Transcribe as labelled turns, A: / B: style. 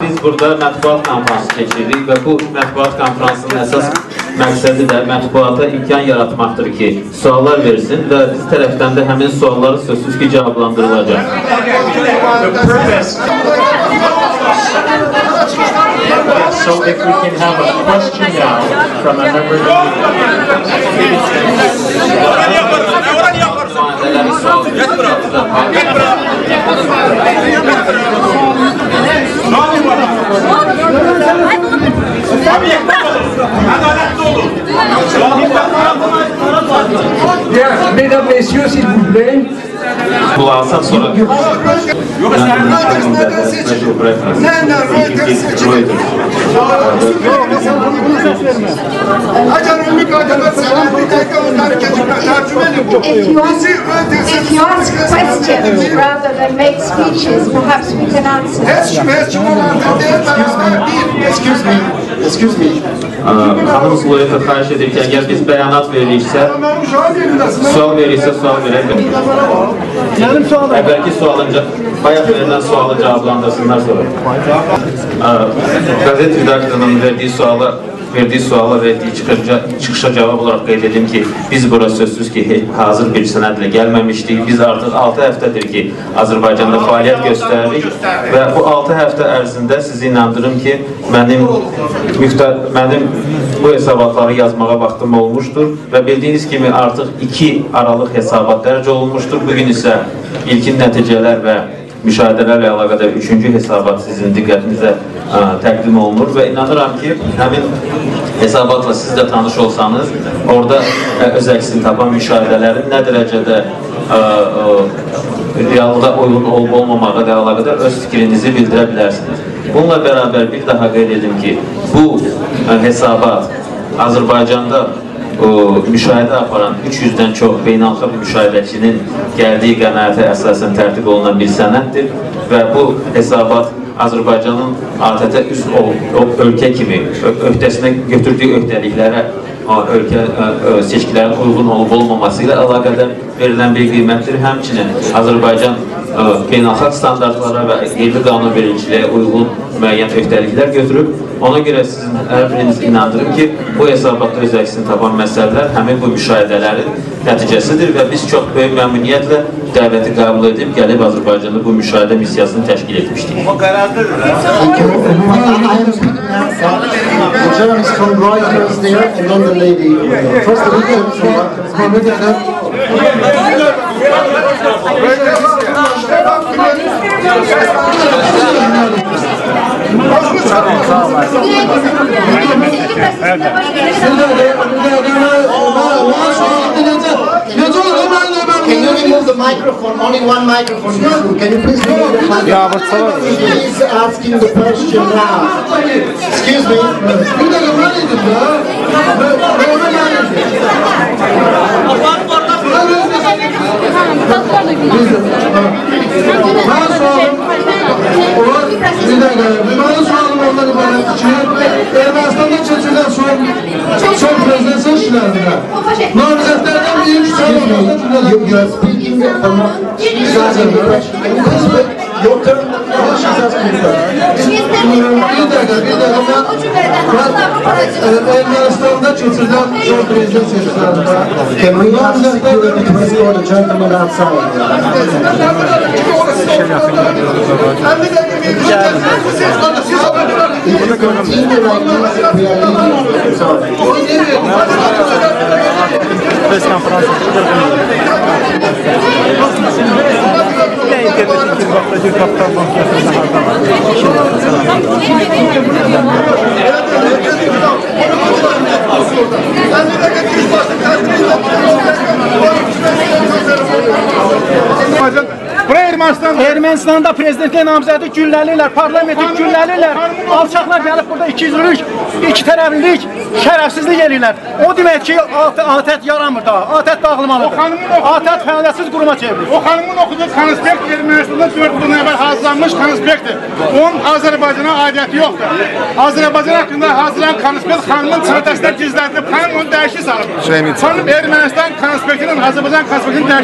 A: Biz burada mətbuat konfransı keçirdik və bu mətbuat konfransının əsas məqsədi də mətbuata imkan yaratmaqdır ki, suallar versin və biz tərəfdən də həmin sualları sözsüz ki, cavablandırılacaq.
B: So if we can have a question now from a member of
C: Mesdames, messieurs, s'il vous plaît.
A: Kulağısak sonra
D: If you ask questions rather than make speeches, perhaps we can answer.
C: Excuse me.
A: Xanım Zloyeva xahiş edir ki, əgər biz bəyanat veririksə, sual verirsə, sual verək. Əvvəlki sualınca, bayaq verilən sualı cavablandırsınlar sonra. Qazet redaktorunun verdiyi suala verdiyi çıxışa cavab olaraq qeyd edim ki, biz bura sözsüz ki, hazır bir sənədlə gəlməmişdik. Biz artıq 6 həftədir ki, Azərbaycanda fəaliyyət göstəririk və bu 6 həftə ərzində sizi inandırım ki, mənim bu hesabatları yazmağa vaxtım olmuşdur və bildiyiniz kimi artıq 2 aralıq hesabat dərc olunmuşdur. Bugün isə ilkin nəticələr və müşahidələrlə əlaqədar 3-cü hesabat sizin diqqətinizə təqdim olunur və inanıram ki, həmin hesabatla siz də tanış olsanız, orada öz əksini tapan müşahidələrin nə dərəcədə realda uyğun olub-olmamağa ilə əlaqədar öz fikrinizi bildirə bilərsiniz. Bununla bərabər bir daha qeyd edim ki, bu hesabat Azərbaycanda müşahidə aparan 300-dən çox beynəlxalq müşahidəçinin gəldiyi qənaətə əsasən tərtib olunan bir sənəddir və bu hesabat Azərbaycanın ATƏT-ə üst ölkə kimi öhdəsinə götürdüyü öhdəliklərə seçkilərin uyğun olub-olmaması ilə əlaqədar verilən bir qiymətdir. Həmçinin Azərbaycan beynəlxalq standartlara və yerli qanunvericiliyə uyğun müəyyən öhdəliklər götürüb. Ona görə sizin hər biriniz inandırım ki, bu hesabatda öz əksini tapan məsələlər həmin bu müşahidələrin nəticəsidir və biz çox böyük məmnuniyyətlə dəvəti qəbul edib, gəlib Azərbaycanda bu müşahidə missiyasını təşkil etmişdik.
C: The journalist from Reuters there, and then the lady. First the leader Can you remove the microphone? Only one microphone. Can you please remove the microphone? He's asking the question now. Excuse me.
E: Ermənistan'da keçirilən son prezident seçkilərində namizədlərdən biri
C: You are speaking from your turn.
E: Ermənistan'da keçirilən son prezident seçkilərində
C: Can we ask security to escort the gentleman outside? If you continue like this, we are leaving.
F: Ermənistanda prezidentlik namizədi gülləlirlər, parlamenti gülləlirlər, alçaqlar gəlib burada iki tərəflilik şərəfsizlik eləyirlər. O demək ki, ATƏT yaramır da, ATƏT dağılmalıdır. ATƏT fəaliyyətsiz quruma çevrilir.
E: O xanımın oxuduğu konspekt Ermənistanda 4 gün əvvəl hazırlanmış konspektdir. Onun Azərbaycana aidiyyəti yoxdur. Azərbaycan haqqında hazırlanan konspekt xanımın çantasında gizlədilib, xanım onu dəyişik salıb. Xanım Ermənistan konspektinin Azərbaycan konspektini dəyişik